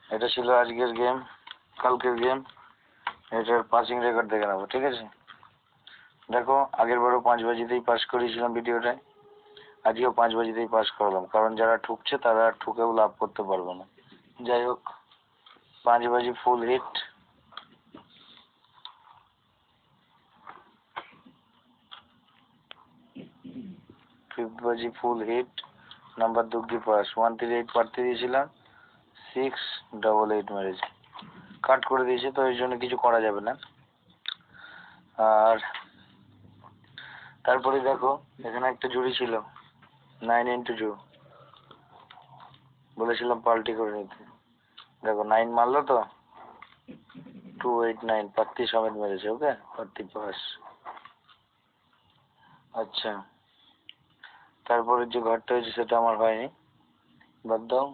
এটা ছিল আজকের গেম, কালকের গেম। এটার পাসিং রেকর্ড দেখে নেবো, ঠিক আছে? দেখো, আগের বারও 5 বাজিতেই পাস করিয়েছিলাম ভিডিওটায়, আজকেও 5 বাজিতেই পাস করালাম, কারণ যারা ঠুকছে তারা ঠুকেও লাভ করতে পারবে না। যাই হোক, 5 বাজি ফুল হিট। ফিফথ বাজি ফুল হিট, নাম্বার দুগ্গি পাস। 138 প্রার্থী দিয়েছিলাম, 688 মেরেছে, কাট করে দিয়েছে, তো এই জন্য কিছু করা যাবে না। আর তারপরে দেখো, এখানে একটা জুড়ি ছিল 9x2, বলেছিলাম পাল্টি করে নিতে। দেখো 9 মারলো তো, 289 প্রার্থী সমেত মেরেছে। ওকে, প্রার্থী পাস। আচ্ছা, তারপরে যে ঘরটা হয়েছে সেটা আমার হয়নি, বাদ দাও।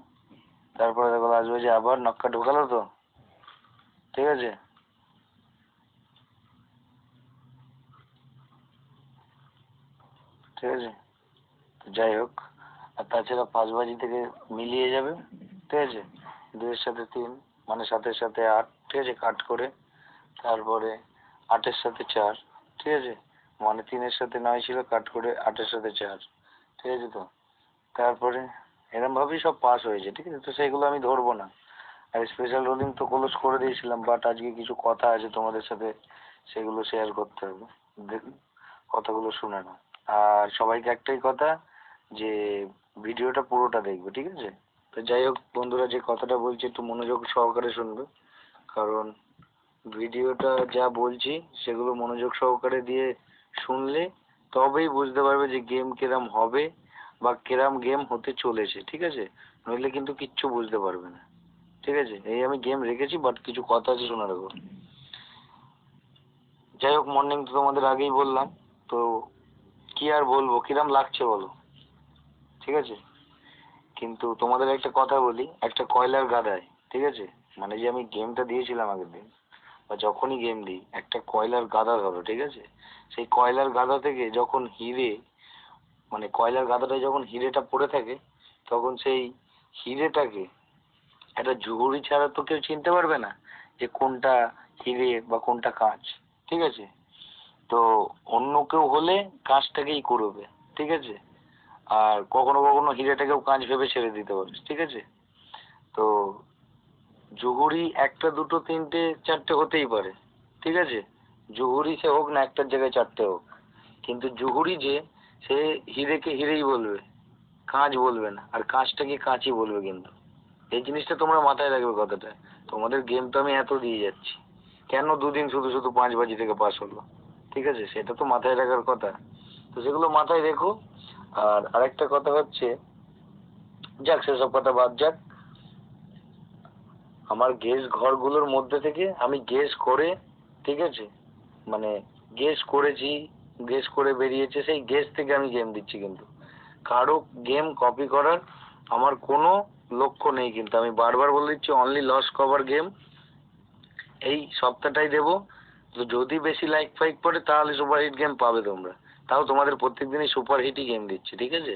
তারপরে দেখো আসবে যে আবার নক্কা ঢোকালো তো, ঠিক আছে? ঠিক আছে, যাই হোক। আর তাছাড়া 5 বাজি থেকে মিলিয়ে যাবে, ঠিক আছে? 2 এর সাথে 3, মানে 7 এর সাথে 8, ঠিক আছে, কাট করে। তারপরে 8 এর সাথে 4, ঠিক আছে, মানে 3 এর সাথে 9 ছিল, কাট করে 8 এর সাথে 4, ঠিক আছে তো? তারপরে এরকম ভাবেই সব পাস হয়েছে, ঠিক আছে? তো সেগুলো আমি ধরবো না। আর স্পেশাল রোলিং তো ক্লোজ করে দিয়েছিলাম, বাট আজকে কিছু কথা আছে তোমাদের সাথে, সেগুলো শেয়ার করতে হবে। দেখুন, কথাগুলো শুনে নাও। আর সবাইকে একটাই কথা, যে ভিডিওটা পুরোটা দেখবে, ঠিক আছে? তো যাই হোক বন্ধুরা, যে কথাটা বলছি একটু মনোযোগ সহকারে শুনবে, কারণ ভিডিওটা যা বলছি সেগুলো মনোযোগ সহকারে দিয়ে শুনলে তবেই বুঝতে পারবে যে গেম কিরম হবে বা কিরম গেম হতে চলেছে, ঠিক আছে? নইলে কিন্তু কিচ্ছু বুঝতে পারবে না, ঠিক আছে? এই আমি গেম রেখেছি, বাট কিছু কথা আছে, শোনা রাখো। যাই হোক, মর্নিং তো তোমাদের আগেই বললাম, তো কি আর বলবো, কিরম লাগছে বলো, ঠিক আছে? কিন্তু তোমাদের একটা কথা বলি, একটা কয়লার গাদায়, ঠিক আছে, মানে যে আমি গেমটা দিয়েছিলাম আগের দিন, বা যখনই গেম দিই, একটা কয়লার গাদা ধরো, ঠিক আছে? সেই কয়লার গাদা থেকে যখন হিরে, মানে কয়লার গাদাটায় যখন হিরেটা পড়ে থাকে, তখন সেই হিরেটাকে একটা ঝুড়ি ছাড়া তো কেউ চিনতে পারবে না যে কোনটা হিরে বা কোনটা কাঁচ, ঠিক আছে? তো অন্য কেউ হলে কাঁচটাকেই করবে, ঠিক আছে? আর কখনো কখনো হিরেটাকেও কাঁচ ভেবে ছেড়ে দিতে পারে, ঠিক আছে? তো জুহুরি একটা দুটো তিনটে চারটে হতেই পারে, ঠিক আছে? জুহুরি সে হোক না একটার জায়গায় চারটে হোক, কিন্তু জুহুরি যে, সে হিরেকে হিরেই বলবে, কাঁচ বলবে না, আর কাঁচটাকে কাঁচই বলবে। কিন্তু এই জিনিসটা তোমরা মাথায় রাখবে কথাটা। তোমাদের গেম তো আমি এত দিয়ে যাচ্ছি, কেন দুদিন শুধু শুধু 5 বাজি থেকে পাস হলো, ঠিক আছে? সেটা তো মাথায় রাখার কথা, তো সেগুলো মাথায় রেখো। আর আরেকটা কথা হচ্ছে, যাক সেসব কথা বাদ যাক, আমার গেস ঘরগুলোর মধ্যে থেকে আমি গেস করে, ঠিক আছে, মানে গেস করেছি, গেস করে বেরিয়েছে, সেই গেস থেকে আমি গেম দিচ্ছি। কিন্তু কারো গেম কপি করার আমার কোনো লক্ষ্য নেই, কিন্তু আমি বারবার বলে দিচ্ছি, অনলি লস কভার গেম এই সপ্তাহটাই দেবো। তো যদি বেশি লাইক ফাইক পড়ে তাহলে সুপারহিট গেম পাবে তোমরা, তাও তোমাদের প্রত্যেকদিনই সুপারহিটই গেম দিচ্ছি, ঠিক আছে?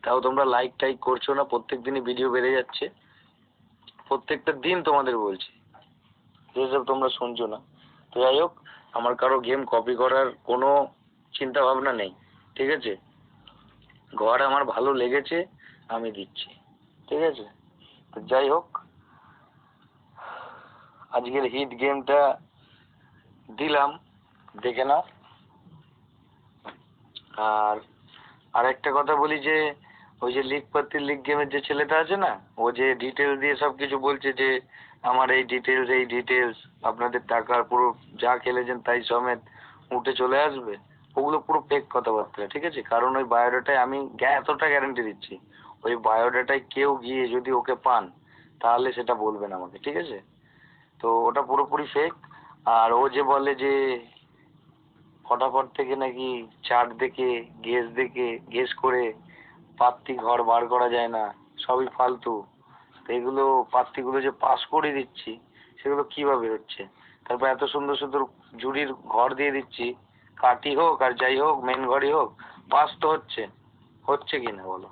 তাও তোমরা লাইক টাইক করছো না, প্রত্যেকদিনই ভিডিও বেড়ে যাচ্ছে, প্রত্যেকটা দিন তোমাদের বলছি, যেসব তোমরা শুনছো না। তো যাই হোক, আমার কারো গেম কপি করার কোনো চিন্তা ভাবনা নেই, ঠিক আছে? ঘর আমার ভালো লেগেছে, আমি দিচ্ছি, ঠিক আছে? তো যাই হোক, আজকের হিট গেমটা দিলাম, দেখে নাও। আর আরেকটা কথা বলি, যে ওই যে লিগ পাত্তির লিগ গেমের যে ছেলেটা আছে না, ও যে ডিটেলস দিয়ে সবকিছু বলছে, যে আমার এই ডিটেলস এই ডিটেলস, আপনাদের টাকার পুরো যা খেলেছেন তাই সমেত উঠে চলে আসবে, ওগুলো পুরো ফেক কথাবার্তা, ঠিক আছে? কারণ ওই বায়োডাটায় আমি এতটা গ্যারান্টি দিচ্ছি, ওই বায়োডাটায় কেউ গিয়ে যদি ওকে পান, তাহলে সেটা বলবেন আমাকে, ঠিক আছে? তো ওটা পুরোপুরি ফেক। আর ও যে বলে যে ফটাফট থেকে নাকি চার্ট দেখে, গেস করে প্রার্থী ঘর বার করা যায় না, সবই ফালতু। তো এগুলো প্রার্থীগুলো যে পাস করে দিচ্ছি, সেগুলো কিভাবে হচ্ছে? তারপর এত সুন্দর সুন্দর জুরির ঘর দিয়ে দিচ্ছি, কাটি হোক আর যাই হোক, মেন ঘরই হোক, পাস তো হচ্ছে, হচ্ছে কিনা বলো?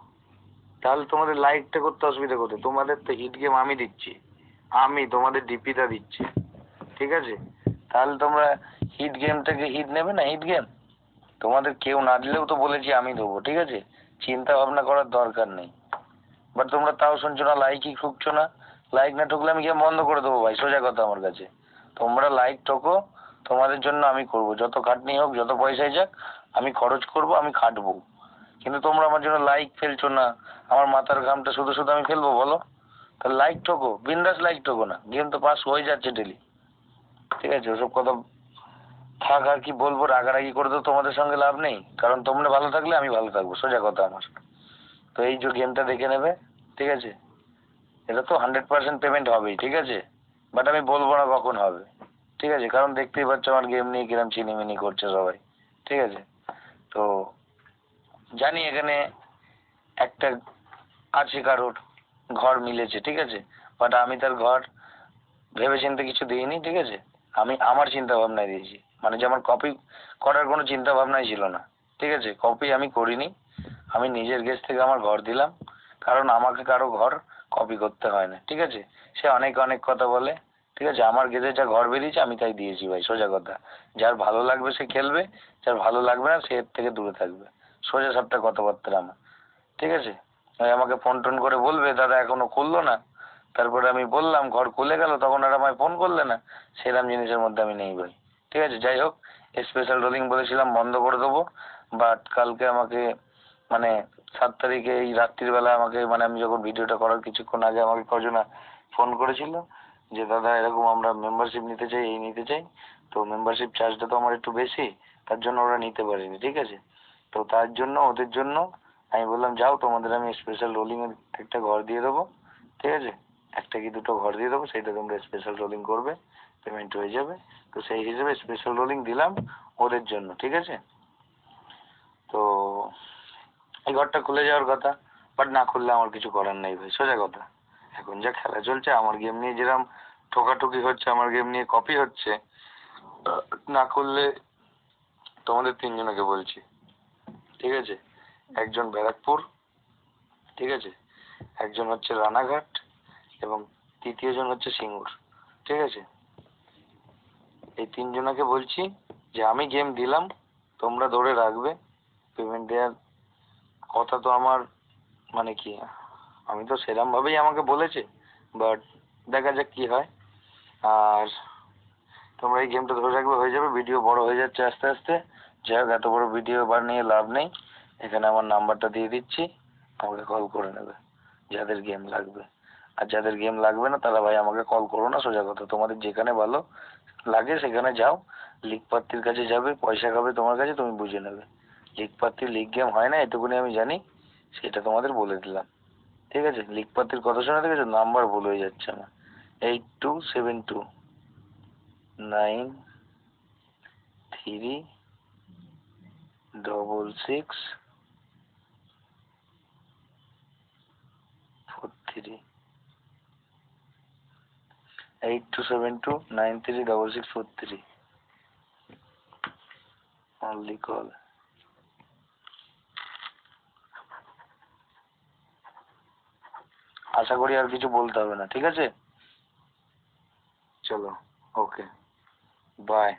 তাহলে তোমাদের লাইকটা করতে অসুবিধা কোথায়? তোমাদের তো হিট গেম আমি দিচ্ছি, আমি তোমাদের ডিপিটা দিচ্ছি, ঠিক আছে? তাহলে তোমরা হিট গেম থেকে হিট নেবে না, হিট গেম তোমাদের কেউ না দিলেও তো বলেছি আমি দেবো, ঠিক আছে? চিন্তা ভাবনা করার দরকার নেই। বাট তোমরা তাও শুনছো না, লাইকই ঠুকছো না। লাইক না ঠুকলে আমি গেম বন্ধ করে দেবো ভাই, সোজা কথা আমার কাছে। তোমরা লাইক ঠোকো, তোমাদের জন্য আমি করব, যত খাটনি হোক, যত পয়সায় যাক, আমি খরচ করব, আমি খাটবো। কিন্তু তোমরা আমার জন্য লাইক ফেলছো না, আমার মাথার ঘামটা শুধু শুধু আমি ফেলবো বলো? তাহলে লাইক ঠোকো, বিন্দাস লাইক ঠোকো না, গেম তো পাস হয়ে যাচ্ছে ডেলি, ঠিক আছে? ওসব কথা থাক, আর কি বলবো, রাগারাগি করে তো তোমাদের সঙ্গে লাভ নেই, কারণ তোমরা ভালো থাকলে আমি ভালো থাকবো, সোজা কথা আমার। তো এই যে গেমটা দেখে নেবে, ঠিক আছে? এটা তো 100% পেমেন্ট হবেই, ঠিক আছে? বাট আমি বলবো না কখন হবে, ঠিক আছে? কারণ দেখতেই পাচ্ছ আমার গেম নিয়ে কিরম চিনিমিনি করছে সবাই, ঠিক আছে? তো জানি এখানে একটা আছে কারোর ঘর মিলেছে, ঠিক আছে? বাট আমি তার ঘর ভেবেচিন্তে কিছু দিইনি, ঠিক আছে? আমি আমার চিন্তা ভাবনায় দিয়েছি, মানে যে আমার কপি করার কোনো চিন্তা ভাবনাই ছিল না, ঠিক আছে? কপি আমি করিনি, আমি নিজের গেস থেকে আমার ঘর দিলাম, কারণ আমাকে কারো ঘর কপি করতে হয় না, ঠিক আছে? সে অনেক অনেক কথা বলে, ঠিক আছে? আমার গেজে যা ঘর বেরিয়েছে আমি তাই দিয়েছি ভাই, সোজা কথা। যার ভালো লাগবে সে খেলবে, যার ভালো লাগবে না সে এর থেকে দূরে থাকবে, সোজা সাপটা কথাবার্তা আমার, ঠিক আছে? ওই আমাকে ফোন টোন করে বলবে দাদা এখনো খুললো না, তারপরে আমি বললাম ঘর খুলে গেল, তখন আর আমায় ফোন করলে না, সেরকম জিনিসের মধ্যে আমি নেই ভাই, ঠিক আছে? যাই হোক, স্পেশাল রোলিং বলেছিলাম বন্ধ করে দেবো, বাট কালকে আমাকে মানে 7 তারিখে এই রাত্রির বেলা আমাকে, মানে আমি যখন ভিডিওটা করার কিছুক্ষণ আগে আমাকে কজন ফোন করেছিল যে দাদা এরকম আমরা মেম্বারশিপ নিতে চাই, এই নিতে চাই। তো মেম্বারশিপ চার্জটা তো আমার একটু বেশি, তার জন্য ওরা নিতে পারেনি, ঠিক আছে? তো তার জন্য ওদের জন্য আমি বললাম যাও তোমাদের আমি স্পেশাল রোলিং এর একটা ঘর দিয়ে দেবো, ঠিক আছে? একটা কি দুটো ঘর দিয়ে দেবো, সেইটা তোমরা স্পেশাল রোলিং করবে, পেমেন্ট হয়ে যাবে। তো সেই হিসেবে স্পেশাল রোলিং দিলাম ওদের জন্য, ঠিক আছে? তো এই ঘরটা খুলে যাওয়ার কথা, বাট না খুললে আমার কিছু করার নেই ভাই, সোজা কথা। এখন যা খেলা চলছে, আমার গেম নিয়ে যেরকম ঠোকাঠুকি হচ্ছে, আমার গেম নিয়ে কপি হচ্ছে, না করলে তোমাদের তিনজনকে বলছি, ঠিক আছে? একজন ব্যারাকপুর, ঠিক আছে? একজন হচ্ছে রানাঘাট, এবং তৃতীয় জন হচ্ছে সিঙ্গুর, ঠিক আছে? এই তিনজনকে বলছি যে আমি গেম দিলাম, তোমরা ধরে রাখবে। পেমেন্ট দেওয়ার কথা তো আমার, মানে কি, আমি তো সেরকম ভাবেই আমাকে বলেছে, বাট দেখা যাক কি হয়। আর তোমরা এই গেমটা ধরে রাখবে, হয়ে যাবে। ভিডিও বড় হয়ে যাচ্ছে আস্তে আস্তে, যাই হোক, এত বড় ভিডিও বানিয়ে লাভ নেই। এখানে আমার নাম্বারটা দিয়ে দিচ্ছি, আমাকে কল করে নেবে যাদের গেম লাগবে। আর যাদের গেম লাগবে না তারা ভাই আমাকে কল করো না, সোজা কথা। তোমাদের যেখানে ভালো লাগে সেখানে যাও, লিগ প্রার্থীর কাছে যাবে, পয়সা খাবে তোমার কাছে, তুমি বুঝে নেবে। লিগ প্রার্থীর লিগ গেম হয় না, এটুকুনি আমি জানি, সেটা তোমাদের বলে দিলাম, ঠিক আছে? লিগ প্রার্থীর কথা শুনে দেখেছো, নাম্বার ভুল হয়ে যাচ্ছে আমার। 82729643, 8272936643, অনলি কল। আশা করি আর কিছু বলতে হবে না, ঠিক আছে? চলো, ওকে, বাই।